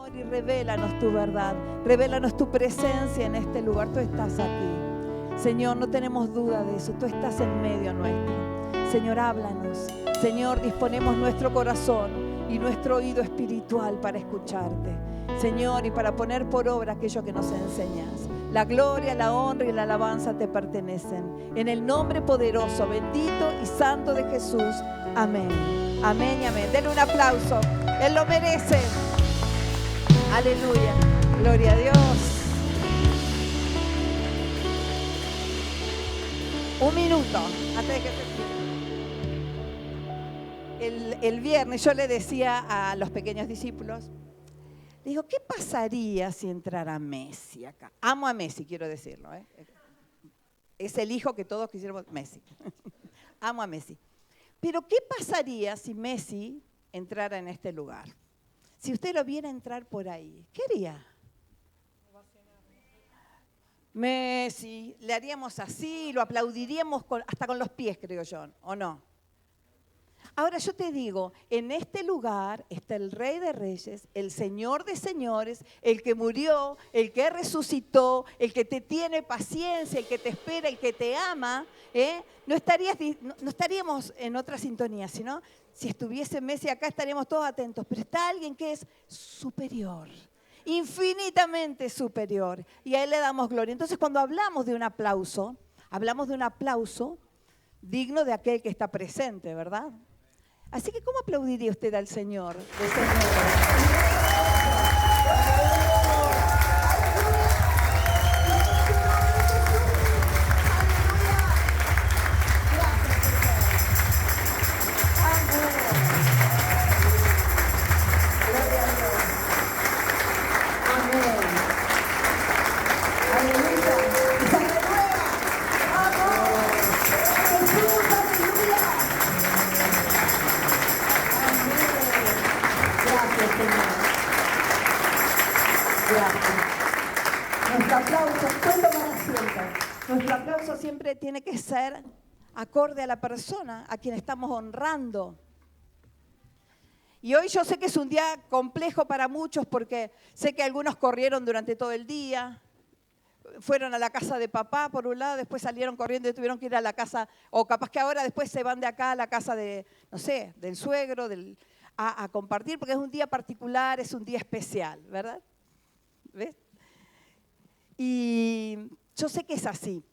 Señor, y revélanos tu verdad, revélanos tu presencia en este lugar. Tú estás aquí, Señor, no tenemos duda de eso, tú estás en medio nuestro. Señor, háblanos. Señor, disponemos nuestro corazón y nuestro oído espiritual para escucharte, Señor, y para poner por obra aquello que nos enseñas. La gloria, la honra y la alabanza te pertenecen. En el nombre poderoso, bendito y santo de Jesús. Amén. Amén y amén. Denle un aplauso. Él lo merece. Aleluya. Gloria a Dios. Un minuto antes de que el viernes yo le decía a los pequeños discípulos, le digo, ¿qué pasaría si entrara Messi acá? Amo a Messi, quiero decirlo, ¿eh? Es el hijo que todos quisiéramos, Messi. Amo a Messi. Pero ¿qué pasaría si Messi entrara en este lugar? Si usted lo viera entrar por ahí, ¿qué haría? Messi, le haríamos así, lo aplaudiríamos hasta con los pies, creo yo, ¿o no? Ahora yo te digo, en este lugar está el Rey de Reyes, el Señor de Señores, el que murió, el que resucitó, el que te tiene paciencia, el que te espera, el que te ama. No estaríamos en otra sintonía, sino si estuviese Messi acá estaríamos todos atentos. Pero está alguien que es superior, infinitamente superior, y a Él le damos gloria. Entonces cuando hablamos de un aplauso digno de aquel que está presente, ¿verdad? Así que, ¿cómo aplaudiría usted al Señor? Nuestro aplauso siempre tiene que ser acorde a la persona a quien estamos honrando. Y hoy yo sé que es un día complejo para muchos porque sé que algunos corrieron durante todo el día, fueron a la casa de papá por un lado, después salieron corriendo y tuvieron que ir a la casa, o capaz que ahora después se van de acá a la casa de, no sé, del suegro, a compartir, porque es un día particular, es un día especial, ¿verdad? ¿Ves? Y yo sé que es así,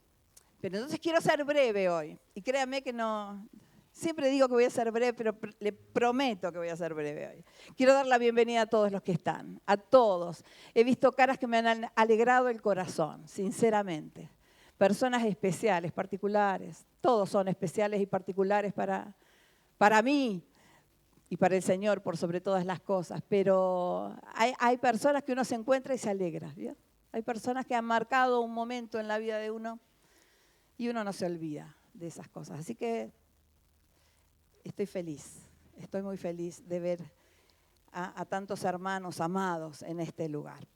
pero entonces quiero ser breve hoy. Y créanme que no, siempre digo que voy a ser breve, pero le prometo que voy a ser breve hoy. Quiero dar la bienvenida a todos los que están, a todos. He visto caras que me han alegrado el corazón, sinceramente. Personas especiales, particulares. Todos son especiales y particulares para mí y para el Señor por sobre todas las cosas. Pero hay personas que uno se encuentra y se alegra, ¿bien? Hay personas que han marcado un momento en la vida de uno y uno no se olvida de esas cosas. Así que estoy muy feliz de ver a tantos hermanos amados en este lugar.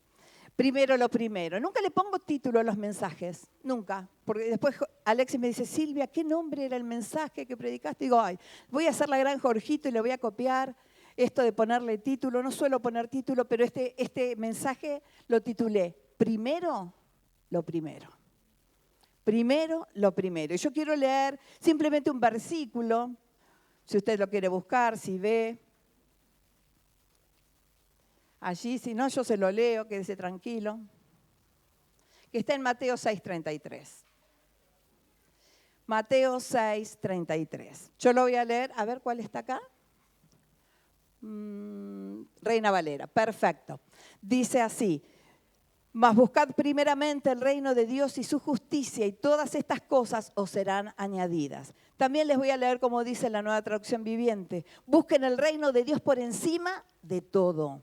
Primero lo primero, nunca le pongo título a los mensajes, nunca, porque después Alexis me dice, Silvia, ¿qué nombre era el mensaje que predicaste? Digo, voy a hacer la gran Jorgito y le voy a copiar esto de ponerle título. No suelo poner título, pero este mensaje lo titulé Primero lo primero. Primero lo primero. Y yo quiero leer simplemente un versículo, si usted lo quiere buscar, si ve. Allí, si no, yo se lo leo, quédese tranquilo. Que está en Mateo 6:33. Mateo 6:33. Yo lo voy a leer, a ver cuál está acá. Reina Valera, perfecto. Dice así. Mas buscad primeramente el reino de Dios y su justicia, y todas estas cosas os serán añadidas. También les voy a leer como dice la Nueva Traducción Viviente. Busquen el reino de Dios por encima de todo.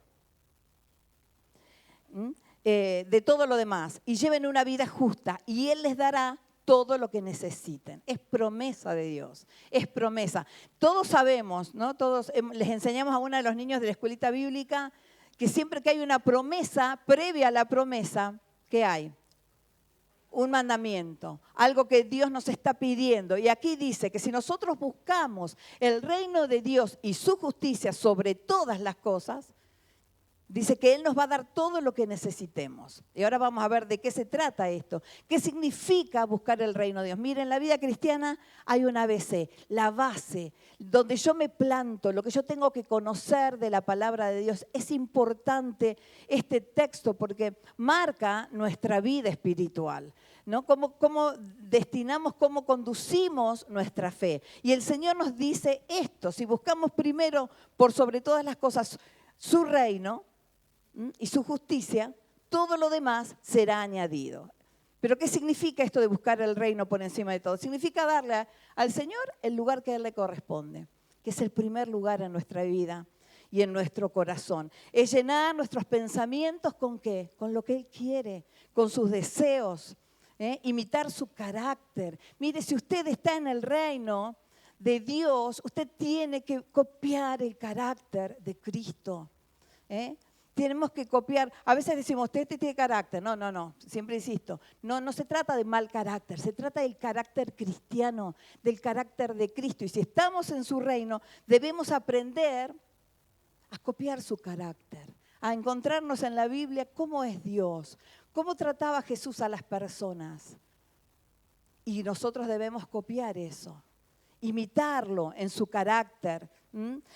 De todo lo demás. Y lleven una vida justa, y Él les dará todo lo que necesiten. Es promesa de Dios, es promesa. Todos sabemos, ¿no? Todos les enseñamos a uno de los niños de la escuelita bíblica que siempre que hay una promesa, previa a la promesa, ¿qué hay? Un mandamiento, algo que Dios nos está pidiendo. Y aquí dice que si nosotros buscamos el reino de Dios y su justicia sobre todas las cosas, Dice que Él nos va a dar todo lo que necesitemos. Y ahora vamos a ver de qué se trata esto. ¿Qué significa buscar el reino de Dios? Miren, en la vida cristiana hay una ABC, la base, donde yo me planto, lo que yo tengo que conocer de la palabra de Dios. Es importante este texto porque marca nuestra vida espiritual, ¿no? Cómo destinamos, cómo conducimos nuestra fe. Y el Señor nos dice esto: si buscamos primero, por sobre todas las cosas, su reino y su justicia, todo lo demás será añadido. ¿Pero qué significa esto de buscar el reino por encima de todo? Significa darle al Señor el lugar que a Él le corresponde, que es el primer lugar en nuestra vida y en nuestro corazón. Es llenar nuestros pensamientos ¿con qué? Con lo que Él quiere, con sus deseos, imitar su carácter. Mire, si usted está en el reino de Dios, usted tiene que copiar el carácter de Cristo. Tenemos que copiar. A veces decimos, usted tiene carácter. No, siempre insisto. No se trata de mal carácter, se trata del carácter cristiano, del carácter de Cristo. Y si estamos en su reino, debemos aprender a copiar su carácter, a encontrarnos en la Biblia cómo es Dios, cómo trataba Jesús a las personas. Y nosotros debemos copiar eso, imitarlo en su carácter,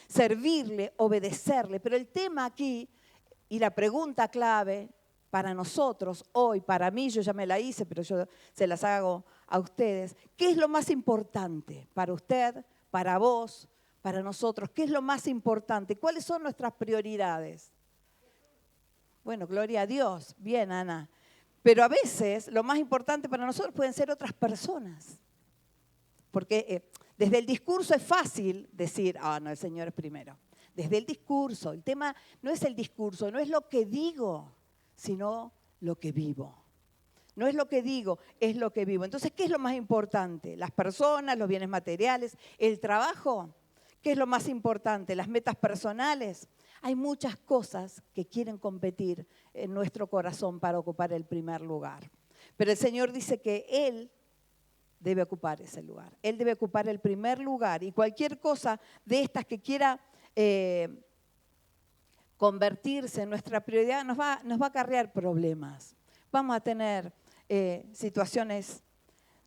servirle, obedecerle. Pero el tema aquí y la pregunta clave para nosotros hoy, para mí, yo ya me la hice, pero yo se las hago a ustedes. ¿Qué es lo más importante para usted, para vos, para nosotros? ¿Qué es lo más importante? ¿Cuáles son nuestras prioridades? Bueno, gloria a Dios. Bien, Ana. Pero a veces lo más importante para nosotros pueden ser otras personas. Porque desde el discurso es fácil decir, no, el Señor es primero. Desde el discurso, el tema no es el discurso, no es lo que digo, sino lo que vivo. No es lo que digo, es lo que vivo. Entonces, ¿qué es lo más importante? Las personas, los bienes materiales, el trabajo. ¿Qué es lo más importante? Las metas personales. Hay muchas cosas que quieren competir en nuestro corazón para ocupar el primer lugar. Pero el Señor dice que Él debe ocupar ese lugar. Él debe ocupar el primer lugar. Y cualquier cosa de estas que quiera convertirse en nuestra prioridad nos va a acarrear problemas. Vamos a tener situaciones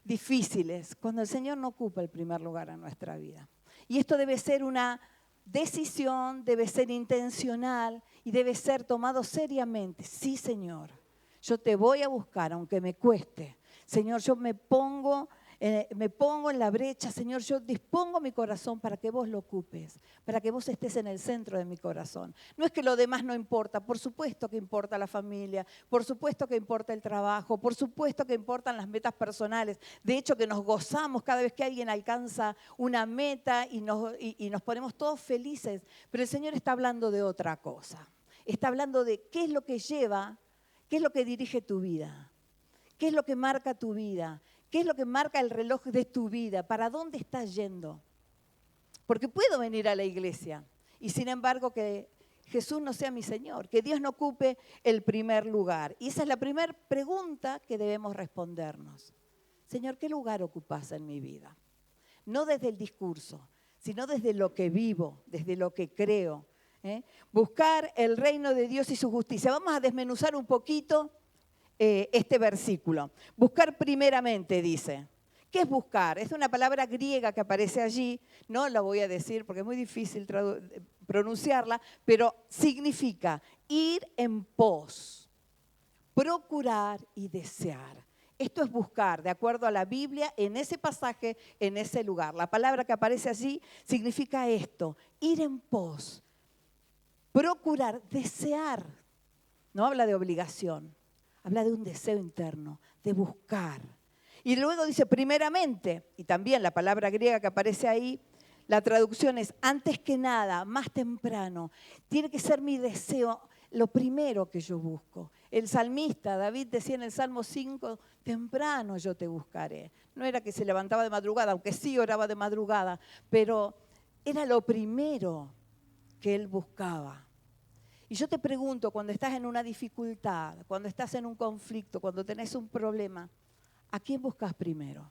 difíciles cuando el Señor no ocupa el primer lugar en nuestra vida. Y esto debe ser una decisión, debe ser intencional y debe ser tomado seriamente. Sí, Señor, yo te voy a buscar aunque me cueste. Señor, yo me pongo en la brecha. Señor, yo dispongo mi corazón para que vos lo ocupes, para que vos estés en el centro de mi corazón. No es que lo demás no importa, por supuesto que importa la familia, por supuesto que importa el trabajo, por supuesto que importan las metas personales. De hecho, que nos gozamos cada vez que alguien alcanza una meta y nos ponemos todos felices. Pero el Señor está hablando de otra cosa. Está hablando de qué es lo que lleva, qué es lo que dirige tu vida, qué es lo que marca tu vida. ¿Qué es lo que marca el reloj de tu vida? ¿Para dónde estás yendo? Porque puedo venir a la iglesia y sin embargo que Jesús no sea mi Señor, que Dios no ocupe el primer lugar. Y esa es la primera pregunta que debemos respondernos. Señor, ¿qué lugar ocupas en mi vida? No desde el discurso, sino desde lo que vivo, desde lo que creo. Buscar el reino de Dios y su justicia. Vamos a desmenuzar un poquito este versículo. Buscar primeramente, dice. ¿Qué es buscar? Es una palabra griega que aparece allí, no la voy a decir porque es muy difícil pronunciarla, pero significa ir en pos, procurar y desear. Esto es buscar, de acuerdo a la Biblia, en ese pasaje, en ese lugar. La palabra que aparece allí significa esto, ir en pos, procurar, desear. No habla de obligación. Habla de un deseo interno, de buscar. Y luego dice primeramente, y también la palabra griega que aparece ahí, la traducción es antes que nada, más temprano. Tiene que ser mi deseo, lo primero que yo busco. El salmista, David decía en el Salmo 5, temprano yo te buscaré. No era que se levantaba de madrugada, aunque sí oraba de madrugada, pero era lo primero que él buscaba. Y yo te pregunto, cuando estás en una dificultad, cuando estás en un conflicto, cuando tenés un problema, ¿a quién buscas primero?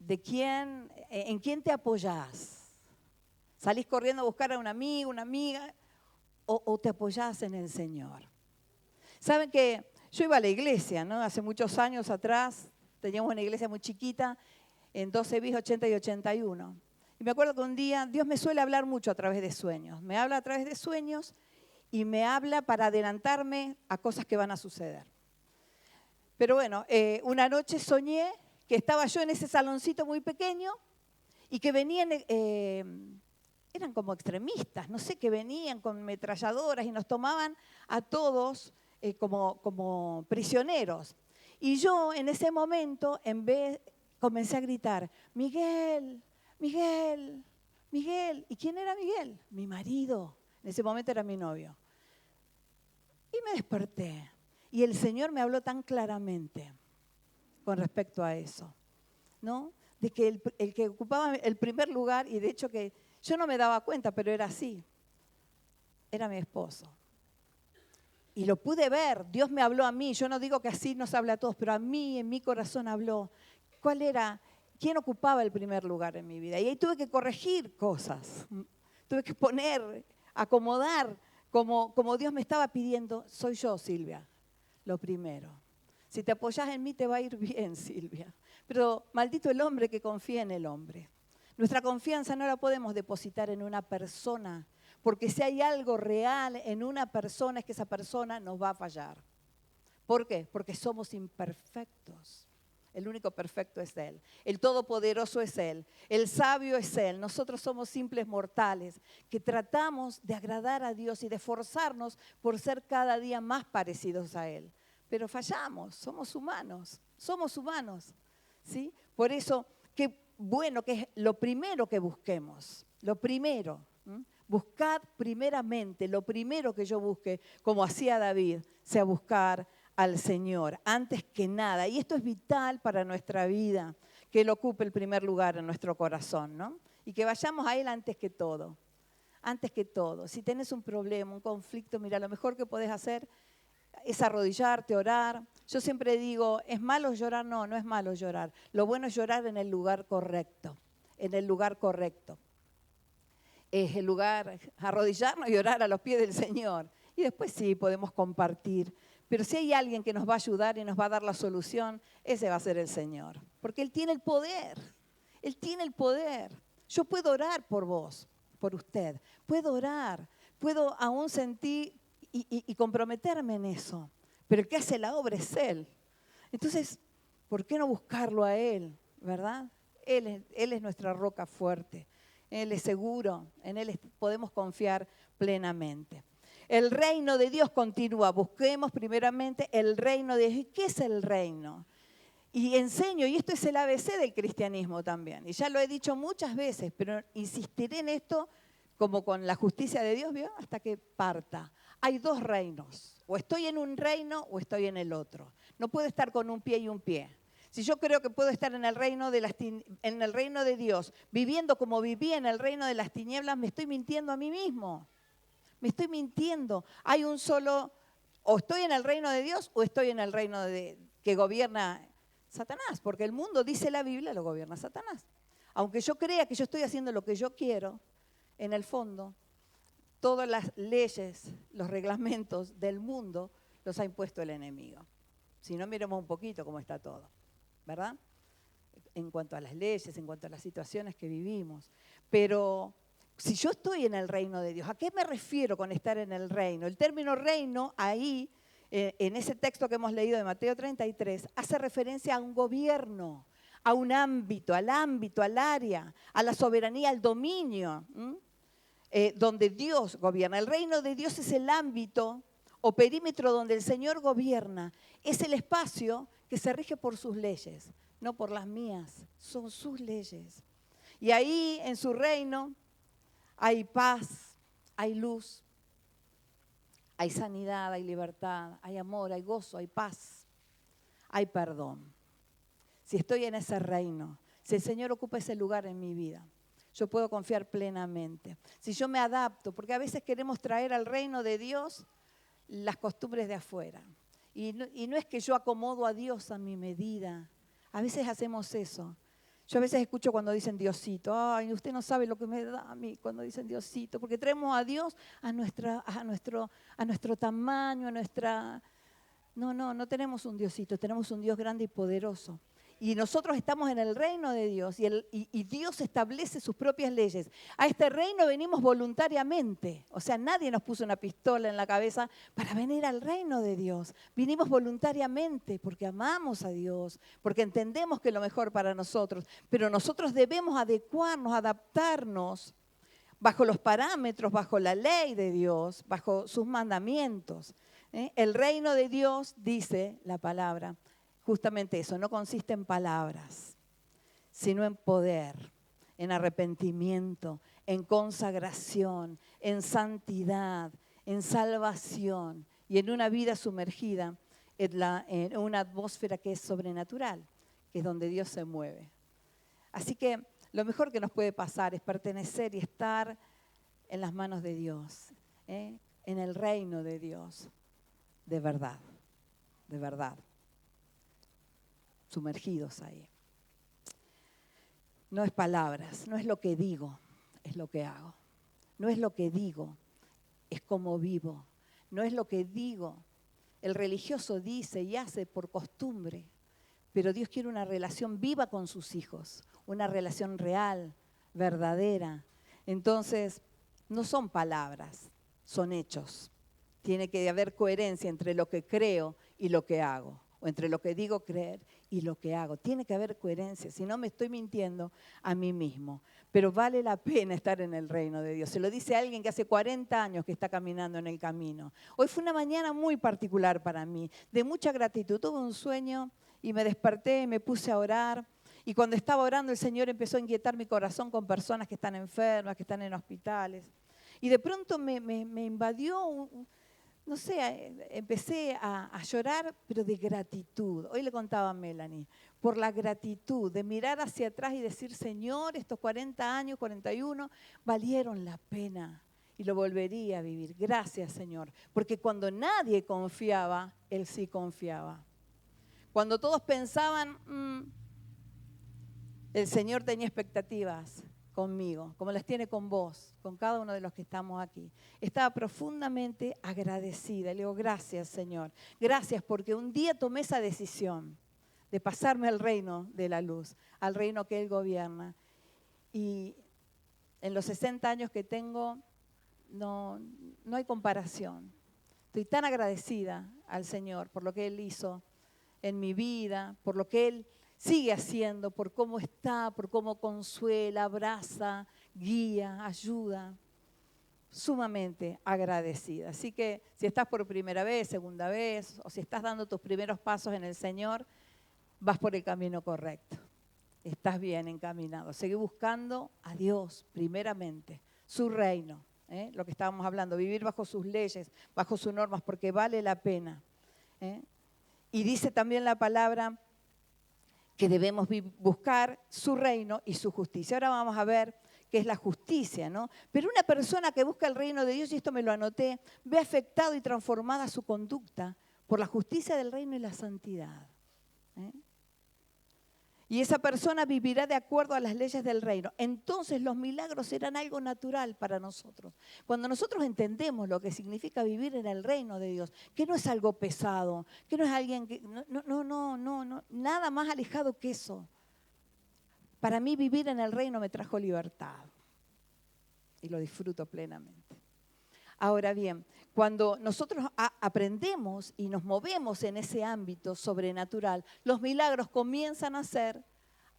¿En quién te apoyás? ¿Salís corriendo a buscar a un amigo, una amiga o te apoyás en el Señor? Saben que yo iba a la iglesia, ¿no? Hace muchos años atrás, teníamos una iglesia muy chiquita, en 12 bis, 80 y 81. Y me acuerdo que un día, Dios me suele hablar mucho a través de sueños. Me habla a través de sueños y me habla para adelantarme a cosas que van a suceder. Pero bueno, una noche soñé que estaba yo en ese saloncito muy pequeño y que venían, eran como extremistas, no sé, que venían con ametralladoras y nos tomaban a todos como prisioneros. Y yo en ese momento, comencé a gritar, Miguel, Miguel, Miguel. ¿Y quién era Miguel? Mi marido. En ese momento era mi novio. Y me desperté. Y el Señor me habló tan claramente con respecto a eso, ¿no? De que el que ocupaba el primer lugar, y de hecho que yo no me daba cuenta, pero era así, era mi esposo. Y lo pude ver, Dios me habló a mí, yo no digo que así nos habla a todos, pero a mí, en mi corazón habló. ¿Cuál era? ¿Quién ocupaba el primer lugar en mi vida? Y ahí tuve que corregir cosas, tuve que poner, acomodar, como Dios me estaba pidiendo, soy yo, Silvia, lo primero. Si te apoyas en mí te va a ir bien, Silvia. Pero maldito el hombre que confía en el hombre. Nuestra confianza no la podemos depositar en una persona, porque si hay algo real en una persona es que esa persona nos va a fallar. ¿Por qué? Porque somos imperfectos. El único perfecto es Él. El todopoderoso es Él. El sabio es Él. Nosotros somos simples mortales que tratamos de agradar a Dios y de esforzarnos por ser cada día más parecidos a Él. Pero fallamos, somos humanos, ¿sí? Por eso, qué bueno que es lo primero que busquemos, lo primero. Buscad primeramente, lo primero que yo busque, como hacía David, sea buscar al Señor, antes que nada. Y esto es vital para nuestra vida, que Él ocupe el primer lugar en nuestro corazón, ¿no? Y que vayamos a Él antes que todo. Antes que todo. Si tenés un problema, un conflicto, mira, lo mejor que podés hacer es arrodillarte, orar. Yo siempre digo, ¿es malo llorar? No, no es malo llorar. Lo bueno es llorar en el lugar correcto, en el lugar correcto. Es el lugar, arrodillarnos y orar a los pies del Señor. Y después sí, podemos compartir. Pero si hay alguien que nos va a ayudar y nos va a dar la solución, ese va a ser el Señor. Porque Él tiene el poder. Él tiene el poder. Yo puedo orar por vos, por usted. Puedo orar. Puedo aún sentir y comprometerme en eso. Pero el que hace la obra es Él. Entonces, ¿por qué no buscarlo a Él? ¿Verdad? Él es nuestra roca fuerte. Él es seguro. En Él podemos confiar plenamente. El reino de Dios continúa. Busquemos primeramente el reino de Dios. ¿Y qué es el reino? Y enseño, y esto es el ABC del cristianismo también. Y ya lo he dicho muchas veces, pero insistiré en esto como con la justicia de Dios, ¿vio? Hasta que parta. Hay dos reinos. O estoy en un reino o estoy en el otro. No puedo estar con un pie y un pie. Si yo creo que puedo estar en el reino de Dios, viviendo como viví en el reino de las tinieblas, me estoy mintiendo a mí mismo. Me estoy mintiendo. Hay un solo, o estoy en el reino de Dios o estoy en el reino que gobierna Satanás, porque el mundo, dice la Biblia, lo gobierna Satanás. Aunque yo crea que yo estoy haciendo lo que yo quiero, en el fondo, todas las leyes, los reglamentos del mundo los ha impuesto el enemigo. Si no, miremos un poquito cómo está todo, ¿verdad? En cuanto a las leyes, en cuanto a las situaciones que vivimos. Pero si yo estoy en el reino de Dios, ¿a qué me refiero con estar en el reino? El término reino ahí, en ese texto que hemos leído de Mateo 33, hace referencia a un gobierno, a un ámbito, al área, a la soberanía, al dominio, donde Dios gobierna. El reino de Dios es el ámbito o perímetro donde el Señor gobierna. Es el espacio que se rige por sus leyes, no por las mías, son sus leyes. Y ahí en su reino hay paz, hay luz, hay sanidad, hay libertad, hay amor, hay gozo, hay paz, hay perdón. Si estoy en ese reino, si el Señor ocupa ese lugar en mi vida, yo puedo confiar plenamente. Si yo me adapto, porque a veces queremos traer al reino de Dios las costumbres de afuera. Y no es que yo acomodo a Dios a mi medida. A veces hacemos eso. Yo a veces escucho cuando dicen Diosito, ay, usted no sabe lo que me da a mí cuando dicen Diosito, porque traemos a Dios a nuestro tamaño, a nuestra... No tenemos un Diosito, tenemos un Dios grande y poderoso. Y nosotros estamos en el reino de Dios y Dios establece sus propias leyes. A este reino venimos voluntariamente. O sea, nadie nos puso una pistola en la cabeza para venir al reino de Dios. Vinimos voluntariamente porque amamos a Dios, porque entendemos que es lo mejor para nosotros. Pero nosotros debemos adecuarnos, adaptarnos bajo los parámetros, bajo la ley de Dios, bajo sus mandamientos. El reino de Dios, dice la palabra, justamente eso, no consiste en palabras, sino en poder, en arrepentimiento, en consagración, en santidad, en salvación y en una vida sumergida en una atmósfera que es sobrenatural, que es donde Dios se mueve. Así que lo mejor que nos puede pasar es pertenecer y estar en las manos de Dios, en el reino de Dios, de verdad, sumergidos ahí. No es palabras, no es lo que digo, es lo que hago. No es lo que digo, es cómo vivo. No es lo que digo. El religioso dice y hace por costumbre, pero Dios quiere una relación viva con sus hijos, una relación real, verdadera. Entonces, no son palabras, son hechos. Tiene que haber coherencia entre lo que creo y lo que hago, o entre lo que digo creer y lo que hago. Tiene que haber coherencia, si no me estoy mintiendo a mí mismo. Pero vale la pena estar en el reino de Dios. Se lo dice alguien que hace 40 años que está caminando en el camino. Hoy fue una mañana muy particular para mí, de mucha gratitud. Tuve un sueño y me desperté y me puse a orar. Y cuando estaba orando, el Señor empezó a inquietar mi corazón con personas que están enfermas, que están en hospitales. Y de pronto me invadió no sé, empecé a llorar, pero de gratitud. Hoy le contaba a Melanie, por la gratitud, de mirar hacia atrás y decir, Señor, estos 40 años, 41, valieron la pena y lo volvería a vivir. Gracias, Señor, porque cuando nadie confiaba, Él sí confiaba. Cuando todos pensaban, el Señor tenía expectativas conmigo, como las tiene con vos, con cada uno de los que estamos aquí. Estaba profundamente agradecida. Le digo, gracias, Señor. Gracias porque un día tomé esa decisión de pasarme al reino de la luz, al reino que Él gobierna. Y en los 60 años que tengo, no hay comparación. Estoy tan agradecida al Señor por lo que Él hizo en mi vida, por lo que Él sigue haciendo, por cómo está, por cómo consuela, abraza, guía, ayuda. Sumamente agradecida. Así que si estás por primera vez, segunda vez, o si estás dando tus primeros pasos en el Señor, vas por el camino correcto. Estás bien encaminado. Seguí buscando a Dios primeramente, su reino, lo que estábamos hablando, vivir bajo sus leyes, bajo sus normas, porque vale la pena. Y dice también la palabra que debemos buscar su reino y su justicia. Ahora vamos a ver qué es la justicia, ¿no? Pero una persona que busca el reino de Dios, y esto me lo anoté, ve afectado y transformada su conducta por la justicia del reino y la santidad. Y esa persona vivirá de acuerdo a las leyes del reino. Entonces los milagros serán algo natural para nosotros. Cuando nosotros entendemos lo que significa vivir en el reino de Dios, que no es algo pesado, que no es alguien que... No, nada más alejado que eso. Para mí vivir en el reino me trajo libertad. Y lo disfruto plenamente. Ahora bien, cuando nosotros aprendemos y nos movemos en ese ámbito sobrenatural, los milagros comienzan a ser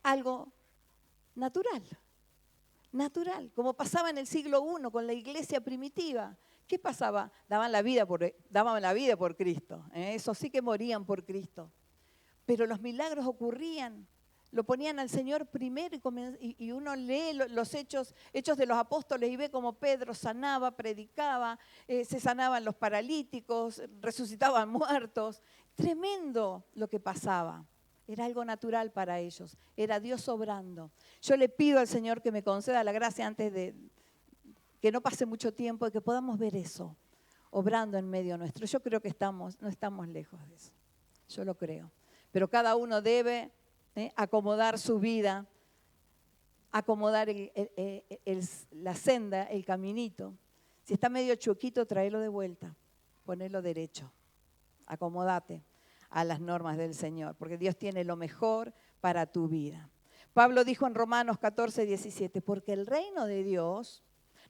algo natural, como pasaba en el siglo I con la iglesia primitiva. ¿Qué pasaba? Daban la vida por Cristo, eso sí que morían por Cristo. Pero los milagros ocurrían. Lo ponían al Señor primero y uno lee los hechos de los apóstoles y ve como Pedro sanaba, predicaba, se sanaban los paralíticos, resucitaban muertos. Tremendo lo que pasaba. Era algo natural para ellos. Era Dios obrando. Yo le pido al Señor que me conceda la gracia antes de que no pase mucho tiempo y que podamos ver eso, obrando en medio nuestro. Yo creo que no estamos lejos de eso. Yo lo creo. Pero cada uno debe acomodar su vida acomodar la senda, el caminito. Si está medio chuequito, tráelo de vuelta, ponelo derecho, acomódate a las normas del Señor, porque Dios tiene lo mejor para tu vida. Pablo dijo en Romanos 14, 17, porque el reino de Dios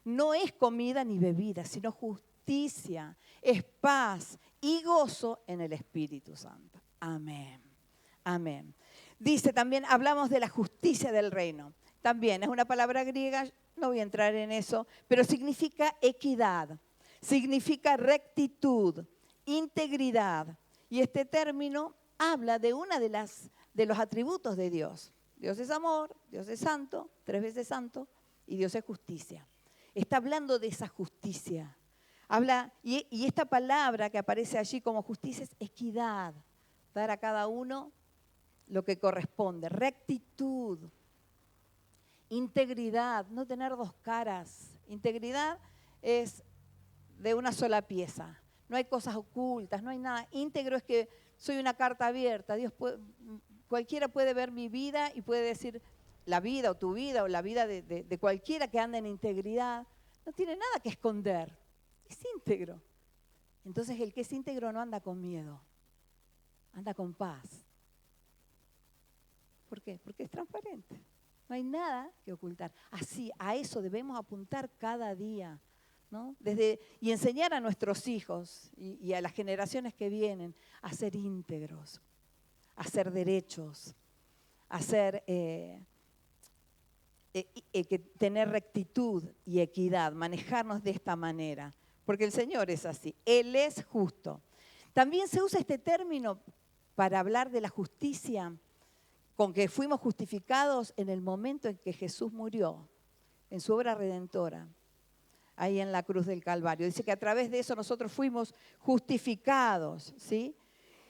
no es comida ni bebida, sino justicia, es paz y gozo en el Espíritu Santo. Amén. Amén. Dice también, hablamos de la justicia del reino. También es una palabra griega, no voy a entrar en eso, pero significa equidad, significa rectitud, integridad. Y este término habla de una de los atributos de Dios. Dios es amor, Dios es santo, 3 veces santo, y Dios es justicia. Está hablando de esa justicia. Y esta palabra que aparece allí como justicia es equidad, dar a cada uno lo que corresponde, rectitud, integridad, no tener dos caras. Integridad es de una sola pieza, no hay cosas ocultas, no hay nada. Íntegro es que soy una carta abierta, cualquiera puede ver mi vida y puede decir la vida o tu vida o la vida de cualquiera que anda en integridad, no tiene nada que esconder, es íntegro. Entonces el que es íntegro no anda con miedo, anda con paz. ¿Por qué? Porque es transparente. No hay nada que ocultar. Así, a eso debemos apuntar cada día, ¿no? Y enseñar a nuestros hijos y a las generaciones que vienen a ser íntegros, a ser derechos, a tener rectitud y equidad, manejarnos de esta manera. Porque el Señor es así, Él es justo. También se usa este término para hablar de la justicia con que fuimos justificados en el momento en que Jesús murió, en su obra redentora, ahí en la cruz del Calvario. Dice que a través de eso nosotros fuimos justificados, ¿sí?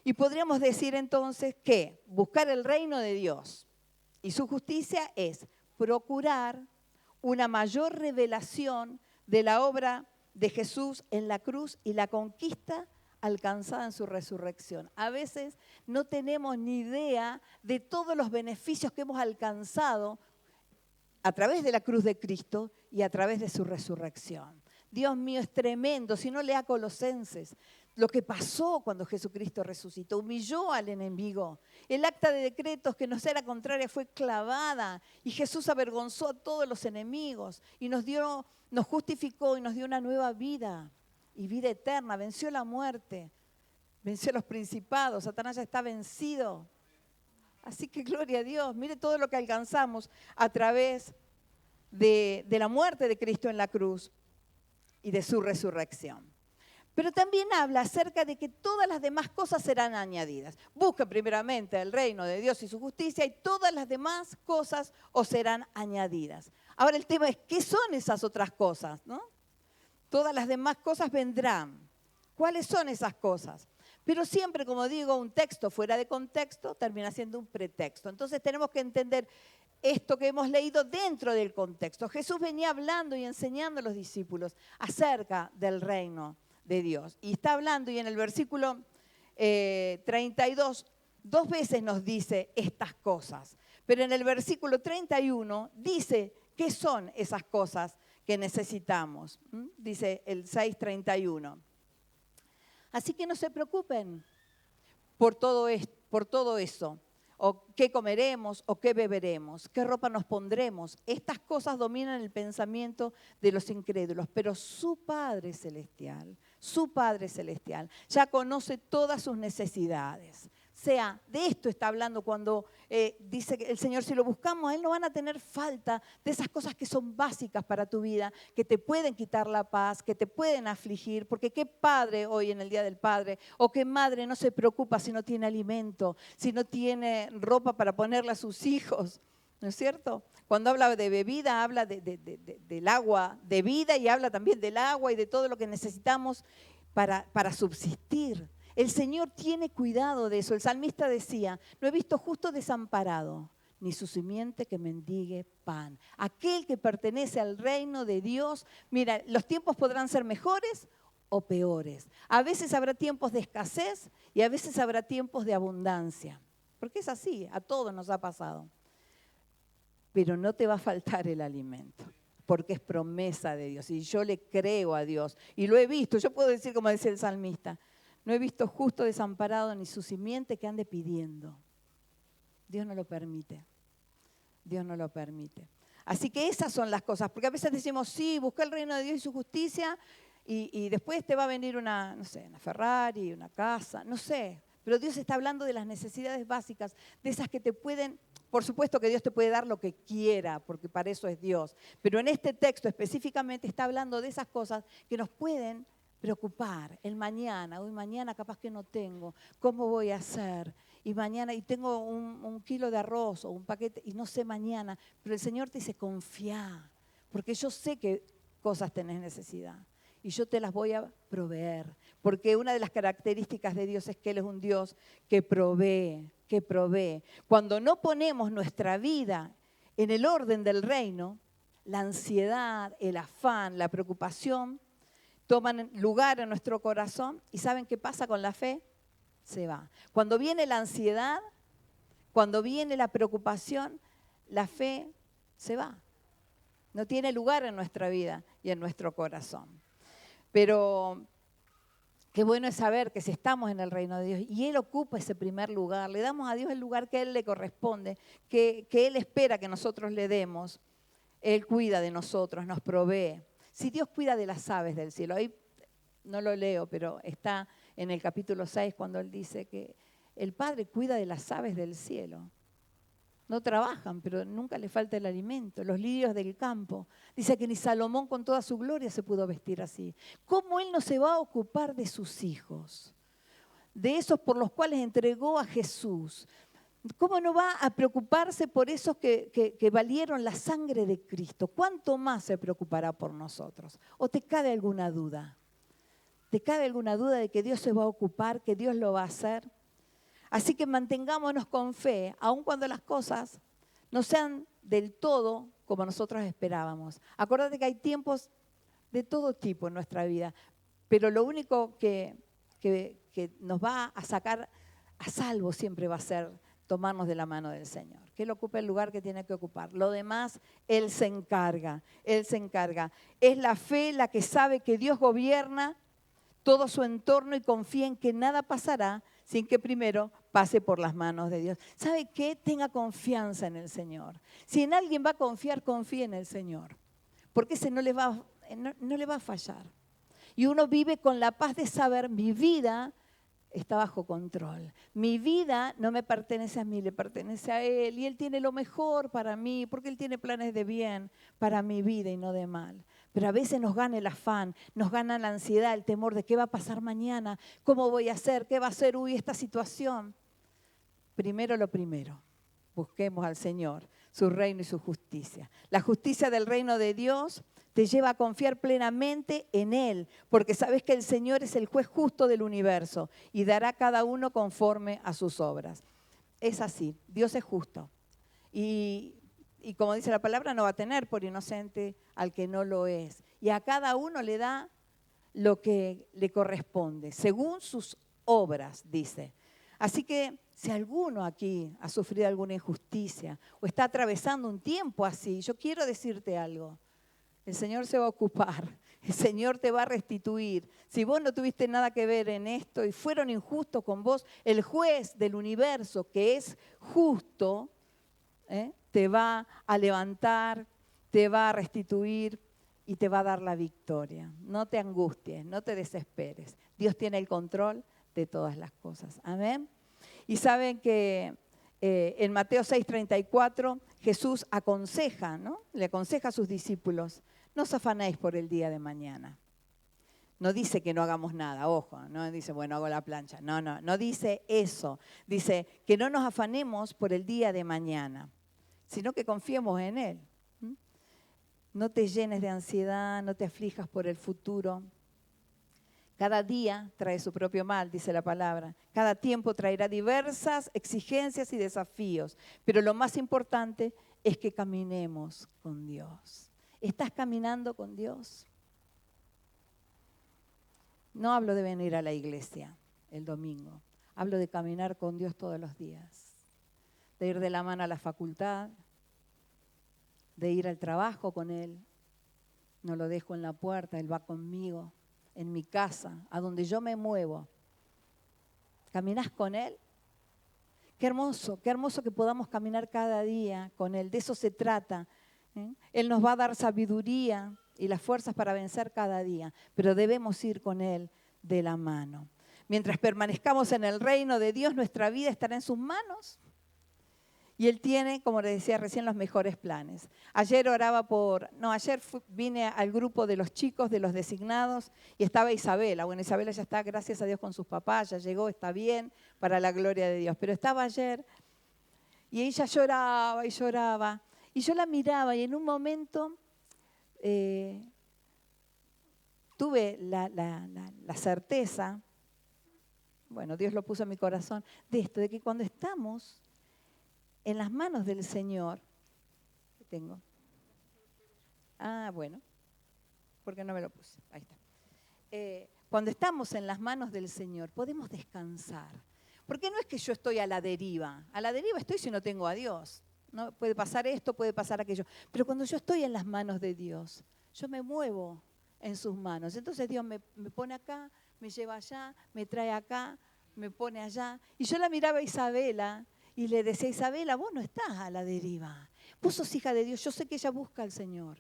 Y podríamos decir entonces que buscar el reino de Dios y su justicia es procurar una mayor revelación de la obra de Jesús en la cruz y la conquista alcanzada en su resurrección. A veces no tenemos ni idea de todos los beneficios que hemos alcanzado a través de la cruz de Cristo y a través de su resurrección. Dios mío, es tremendo. Si no, lea Colosenses. Lo que pasó cuando Jesucristo resucitó, humilló al enemigo. El acta de decretos que nos era contraria fue clavada y Jesús avergonzó a todos los enemigos y nos justificó y nos dio una nueva vida y vida eterna. Venció la muerte, venció los principados, Satanás ya está vencido. Así que gloria a Dios, mire todo lo que alcanzamos a través de la muerte de Cristo en la cruz y de su resurrección. Pero también habla acerca de que todas las demás cosas serán añadidas. Busca primeramente el reino de Dios y su justicia y todas las demás cosas os serán añadidas. Ahora el tema es, ¿qué son esas otras cosas, no? Todas las demás cosas vendrán. ¿Cuáles son esas cosas? Pero siempre, como digo, un texto fuera de contexto termina siendo un pretexto. Entonces tenemos que entender esto que hemos leído dentro del contexto. Jesús venía hablando y enseñando a los discípulos acerca del reino de Dios. Y está hablando, y en el versículo 32, 2 veces nos dice estas cosas. Pero en el versículo 31 dice qué son esas cosas que necesitamos. Dice el 6:31. Así que no se preocupen por todo eso, o qué comeremos, o qué beberemos, qué ropa nos pondremos. Estas cosas dominan el pensamiento de los incrédulos, pero su Padre Celestial ya conoce todas sus necesidades. O sea, de esto está hablando cuando dice que el Señor, si lo buscamos, a Él no van a tener falta de esas cosas que son básicas para tu vida, que te pueden quitar la paz, que te pueden afligir, porque qué padre hoy en el Día del Padre, o qué madre no se preocupa si no tiene alimento, si no tiene ropa para ponerle a sus hijos, ¿no es cierto? Cuando habla de bebida, habla del agua de vida y habla también del agua y de todo lo que necesitamos para subsistir. El Señor tiene cuidado de eso. El salmista decía, no he visto justo desamparado, ni su simiente que mendigue pan. Aquel que pertenece al reino de Dios, mira, los tiempos podrán ser mejores o peores. A veces habrá tiempos de escasez y a veces habrá tiempos de abundancia. Porque es así, a todos nos ha pasado. pero no te va a faltar el alimento, porque es promesa de Dios. Y yo le creo a Dios, y lo he visto. Yo puedo decir, como decía el salmista, no he visto justo desamparado ni su simiente que ande pidiendo. Dios no lo permite. Dios no lo permite. Así que esas son las cosas, porque a veces decimos, sí, busca el reino de Dios y su justicia, y después te va a venir una, no sé, una Ferrari, una casa, no sé. Pero Dios está hablando de las necesidades básicas, de esas que te pueden, por supuesto que Dios te puede dar lo que quiera, porque para eso es Dios. Pero en este texto específicamente está hablando de esas cosas que nos pueden preocupar. El mañana, hoy mañana capaz que no tengo, ¿cómo voy a hacer? Y mañana, y tengo un kilo de arroz o un paquete, y no sé mañana. Pero el Señor te dice, confía, porque yo sé que cosas tenés necesidad. Y yo te las voy a proveer. Porque una de las características de Dios es que Él es un Dios que provee, que provee. Cuando no ponemos nuestra vida en el orden del reino, la ansiedad, el afán, la preocupación toman lugar en nuestro corazón. ¿Y saben qué pasa con la fe? Se va. Cuando viene la ansiedad, cuando viene la preocupación, la fe se va. No tiene lugar en nuestra vida y en nuestro corazón. Pero qué bueno es saber que si estamos en el reino de Dios y Él ocupa ese primer lugar, le damos a Dios el lugar que a Él le corresponde, que Él espera que nosotros le demos, Él cuida de nosotros, nos provee. Si Dios cuida de las aves del cielo, ahí no lo leo, pero está en el capítulo 6 cuando Él dice que el Padre cuida de las aves del cielo. No trabajan, pero nunca les falta el alimento. Los lirios del campo. Dice que ni Salomón con toda su gloria se pudo vestir así. ¿Cómo Él no se va a ocupar de sus hijos? De esos por los cuales entregó a Jesús. ¿Cómo no va a preocuparse por esos que valieron la sangre de Cristo? ¿Cuánto más se preocupará por nosotros? ¿O te cabe alguna duda? ¿Te cabe alguna duda de que Dios se va a ocupar, que Dios lo va a hacer? Así que mantengámonos con fe, aun cuando las cosas no sean del todo como nosotros esperábamos. Acuérdate que hay tiempos de todo tipo en nuestra vida, pero lo único que nos va a sacar a salvo siempre va a ser tomarnos de la mano del Señor. Que Él ocupe el lugar que tiene que ocupar. Lo demás, Él se encarga. Él se encarga. Es la fe la que sabe que Dios gobierna todo su entorno y confía en que nada pasará sin que primero pase por las manos de Dios. ¿Sabe qué? Tenga confianza en el Señor. Si en alguien va a confiar, confíe en el Señor. Porque ese no le va a fallar. Y uno vive con la paz de saber, mi vida está bajo control. Mi vida no me pertenece a mí, le pertenece a Él. Y Él tiene lo mejor para mí, porque Él tiene planes de bien para mi vida y no de mal. Pero a veces nos gana el afán, nos gana la ansiedad, el temor de qué va a pasar mañana, cómo voy a hacer, qué va a hacer, esta situación. Primero lo primero, busquemos al Señor, su reino y su justicia. La justicia del reino de Dios te lleva a confiar plenamente en Él, porque sabes que el Señor es el juez justo del universo y dará a cada uno conforme a sus obras. Es así, Dios es justo. Y como dice la palabra, no va a tener por inocente al que no lo es. Y a cada uno le da lo que le corresponde, según sus obras, dice. Así que si alguno aquí ha sufrido alguna injusticia o está atravesando un tiempo así, yo quiero decirte algo. El Señor se va a ocupar, el Señor te va a restituir. Si vos no tuviste nada que ver en esto y fueron injustos con vos, el juez del universo, que es justo, te va a levantar, te va a restituir y te va a dar la victoria. No te angusties, no te desesperes. Dios tiene el control de todas las cosas. Amén. Y saben que en Mateo 6:34 Jesús aconseja, ¿no? Le aconseja a sus discípulos, no os afanéis por el día de mañana. No dice que no hagamos nada, ojo, no dice, bueno, hago la plancha. No dice eso. Dice que no nos afanemos por el día de mañana, sino que confiemos en Él. No te llenes de ansiedad, no te aflijas por el futuro. Cada día trae su propio mal, dice la palabra. Cada tiempo traerá diversas exigencias y desafíos. Pero lo más importante es que caminemos con Dios. ¿Estás caminando con Dios? No hablo de venir a la iglesia el domingo. Hablo de caminar con Dios todos los días. De ir de la mano a la facultad, de ir al trabajo con Él. No lo dejo en la puerta, Él va conmigo, en mi casa, a donde yo me muevo. ¿Caminás con Él? Qué hermoso que podamos caminar cada día con Él. De eso se trata. Él nos va a dar sabiduría y las fuerzas para vencer cada día, pero debemos ir con Él de la mano. Mientras permanezcamos en el reino de Dios, nuestra vida estará en sus manos. Y Él tiene, como les decía recién, los mejores planes. Ayer vine al grupo de los chicos, de los designados, y estaba Isabela. Bueno, Isabela ya está, gracias a Dios, con sus papás, ya llegó, está bien, para la gloria de Dios. Pero estaba ayer, y ella lloraba y lloraba. Y yo la miraba, y en un momento tuve la certeza, bueno, Dios lo puso en mi corazón, de esto, de que cuando estamos en las manos del Señor, ¿qué tengo? Ah, bueno, porque no me lo puse, ahí está. Cuando estamos en las manos del Señor, podemos descansar. Porque no es que yo estoy a la deriva estoy si no tengo a Dios. ¿No? Puede pasar esto, puede pasar aquello. Pero cuando yo estoy en las manos de Dios, yo me muevo en sus manos. Entonces Dios me pone acá, me lleva allá, me trae acá, me pone allá. Y yo la miraba a Isabela y le decía, Isabela, vos no estás a la deriva. Vos sos hija de Dios. Yo sé que ella busca al Señor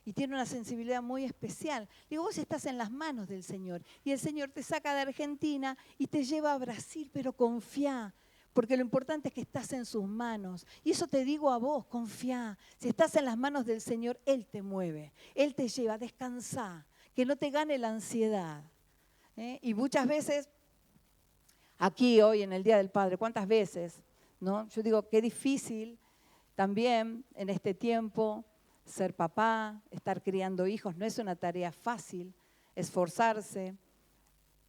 y tiene una sensibilidad muy especial. Digo, vos estás en las manos del Señor y el Señor te saca de Argentina y te lleva a Brasil, pero confía. Porque lo importante es que estás en sus manos. Y eso te digo a vos, confía. Si estás en las manos del Señor, Él te mueve, Él te lleva, descansá, que no te gane la ansiedad. Y muchas veces, aquí hoy en el Día del Padre, ¿cuántas veces? ¿No? Yo digo, qué difícil también en este tiempo ser papá, estar criando hijos. No es una tarea fácil, esforzarse,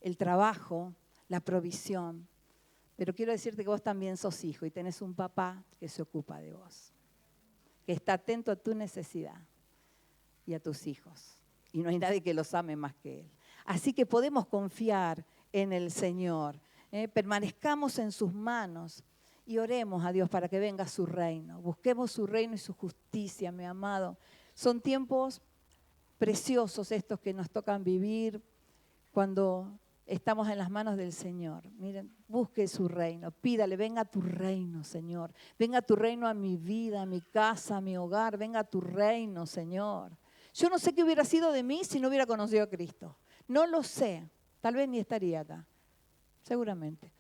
el trabajo, la provisión. Pero quiero decirte que vos también sos hijo y tenés un papá que se ocupa de vos, que está atento a tu necesidad y a tus hijos. Y no hay nadie que los ame más que Él. Así que podemos confiar en el Señor. Permanezcamos en sus manos y oremos a Dios para que venga su reino. Busquemos su reino y su justicia, mi amado. Son tiempos preciosos estos que nos tocan vivir cuando estamos en las manos del Señor. Miren, busque su reino, pídale, venga tu reino, Señor. Venga tu reino a mi vida, a mi casa, a mi hogar. Venga tu reino, Señor. Yo no sé qué hubiera sido de mí si no hubiera conocido a Cristo. No lo sé. Tal vez ni estaría acá. Seguramente.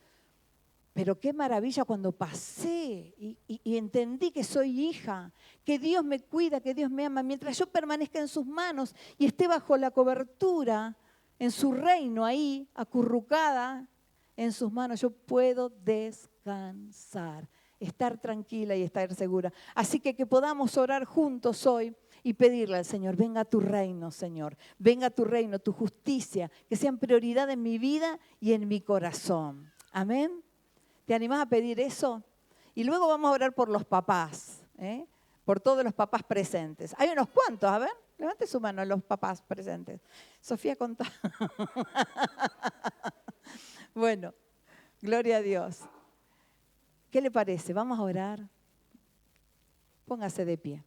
Pero qué maravilla cuando pasé y entendí que soy hija, que Dios me cuida, que Dios me ama. Mientras yo permanezca en sus manos y esté bajo la cobertura, en su reino ahí, acurrucada en sus manos, yo puedo descansar, estar tranquila y estar segura. Así que podamos orar juntos hoy y pedirle al Señor, venga tu reino, Señor, venga tu reino, tu justicia, que sean prioridad en mi vida y en mi corazón. Amén. ¿Te animás a pedir eso? Y luego vamos a orar por los papás, por todos los papás presentes. Hay unos cuantos, a ver, levante su mano los papás presentes. Sofía, contá. Bueno, gloria a Dios. ¿Qué le parece? Vamos a orar. Póngase de pie.